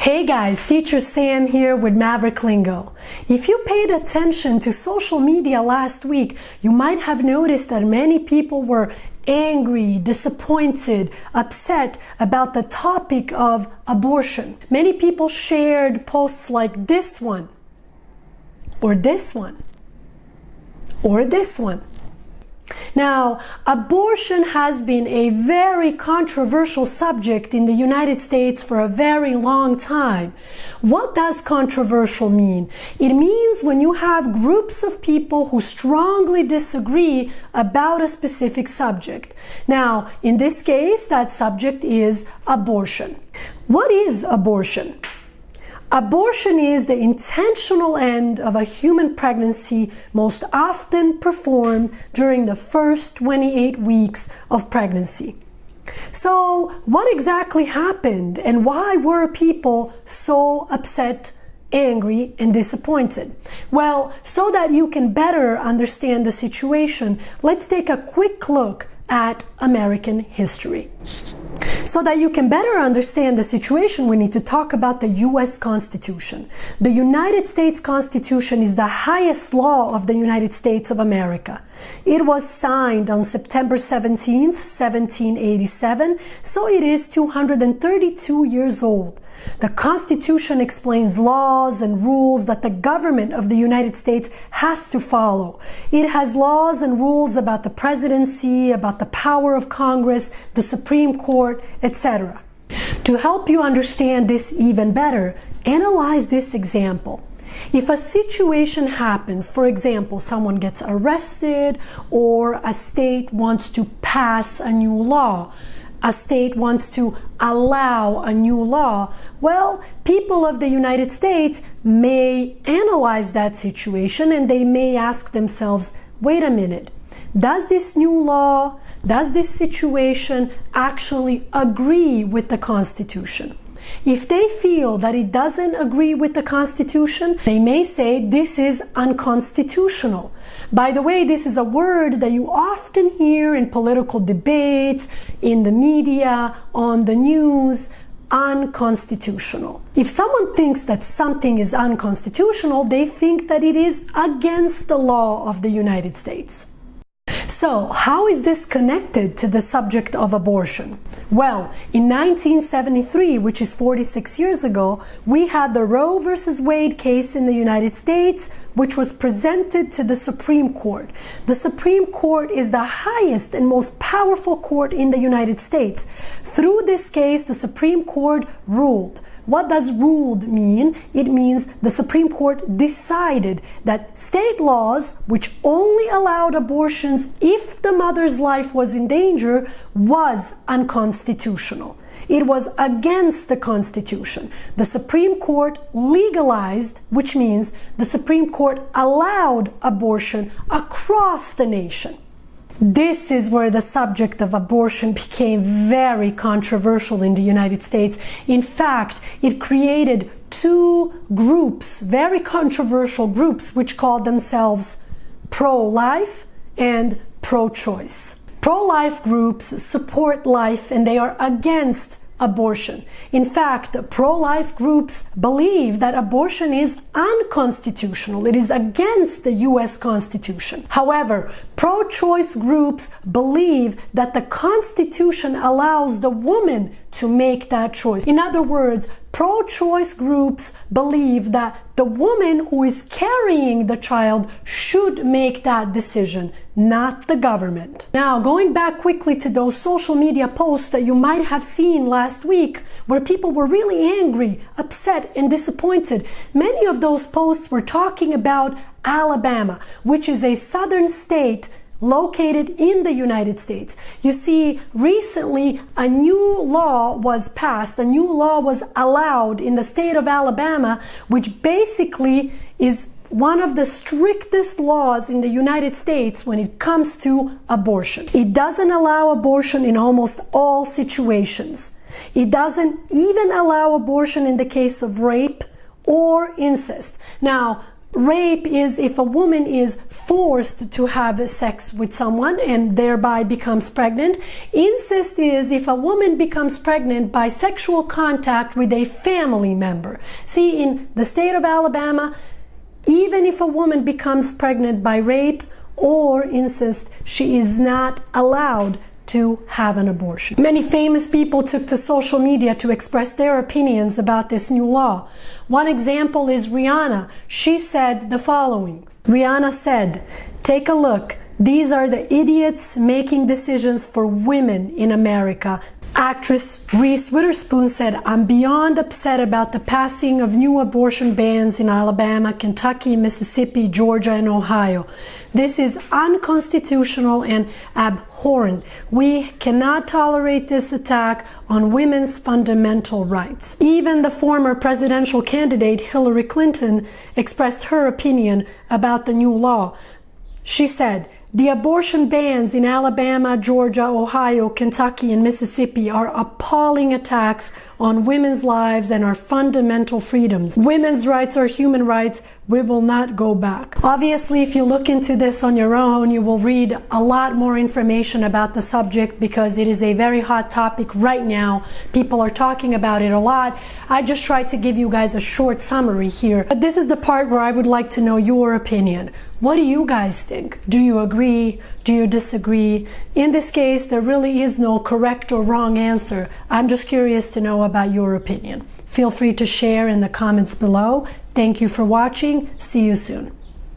Hey guys, Teacher Sam here with Maverick Lingo. If you paid attention to social media last week, you might have noticed that many people were angry, disappointed, upset about the topic of abortion. Many people shared posts like this one, or this one, or this one. Now, abortion has been a very controversial subject in the United States for a very long time. What does controversial mean? It means when you have groups of people who strongly disagree about a specific subject. Now, in this case, that subject is abortion. What is abortion? Abortion is the intentional end of a human pregnancy, most often performed during the first 28 weeks of pregnancy. So, what exactly happened and why were people so upset, angry, and disappointed? Well, so that you can better understand the situation, let's take a quick look at American history. So that you can better understand the situation, we need to talk about the U.S. Constitution. The United States Constitution is the highest law of the United States of America. It was signed on September 17th, 1787, so it is 232 years old. The Constitution explains laws and rules that the government of the United States has to follow. It has laws and rules about the presidency, about the power of Congress, the Supreme Court, etc. To help you understand this even better, analyze this example. If a situation happens, for example, someone gets arrested or a state wants to pass a new law, a state wants to allow a new law, well, people of the United States may analyze that situation and they may ask themselves, wait a minute, does this new law, does this situation actually agree with the Constitution? If they feel that it doesn't agree with the Constitution, they may say this is unconstitutional. By the way, this is a word that you often hear in political debates, in the media, on the news, unconstitutional. If someone thinks that something is unconstitutional, they think that it is against the law of the United States. So, how is this connected to the subject of abortion? Well, in 1973, which is 46 years ago, we had the Roe versus Wade case in the United States, which was presented to the Supreme Court. The Supreme Court is the highest and most powerful court in the United States. Through this case, the Supreme Court ruled. What does ruled mean? It means the Supreme Court decided that state laws, which only allowed abortions if the mother's life was in danger, was unconstitutional. It was against the Constitution. The Supreme Court legalized, which means the Supreme Court allowed abortion across the nation. This is where the subject of abortion became very controversial in the United States. In fact, it created two groups, very controversial groups, which called themselves ProLife and ProChoice. Pro-life groups support life and they are against abortion. In fact, pro-life groups believe that abortion is unconstitutional. It is against the U.S. Constitution. However, pro-choice groups believe that the Constitution allows the woman to make that choice. In other words, pro-choice groups believe that the woman who is carrying the child should make that decision, not the government. Now, going back quickly to those social media posts that you might have seen last week, where people were really angry, upset, and disappointed. Many of those posts were talking about Alabama, which is a southern state located in the United States. You see, recently a new law was passed, a new law was allowed in the state of Alabama, which basically is one of the strictest laws in the United States when it comes to abortion. It doesn't allow abortion in almost all situations. It doesn't even allow abortion in the case of rape or incest. Now, Rape is if a woman is forced to have sex with someone and thereby becomes pregnant. Incest is if a woman becomes pregnant by sexual contact with a family member. See, in the state of Alabama, even if a woman becomes pregnant by rape or incest, she is not allowed to have an abortion. Many famous people took to social media to express their opinions about this new law. One example is Rihanna. She said the following. Rihanna said, "Take a look. These are the idiots making decisions for women in America." Actress Reese Witherspoon said, "I'm beyond upset about the passing of new abortion bans in Alabama, Kentucky, Mississippi, Georgia, and Ohio. This is unconstitutional and abhorrent. We cannot tolerate this attack on women's fundamental rights." Even the former presidential candidate Hillary Clinton expressed her opinion about the new law. She said, "The abortion bans in Alabama, Georgia, Ohio, Kentucky, and Mississippi are appalling attacks on women's lives and our fundamental freedoms. Women's rights are human rights. We will not go back." Obviously, if you look into this on your own, you will read a lot more information about the subject because it is a very hot topic right now. People are talking about it a lot. I just tried to give you guys a short summary here. But this is the part where I would like to know your opinion. What do you guys think? Do you agree? Do you disagree? In this case, there really is no correct or wrong answer. I'm just curious to know about your opinion. Feel free to share in the comments below. Thank you for watching. See you soon.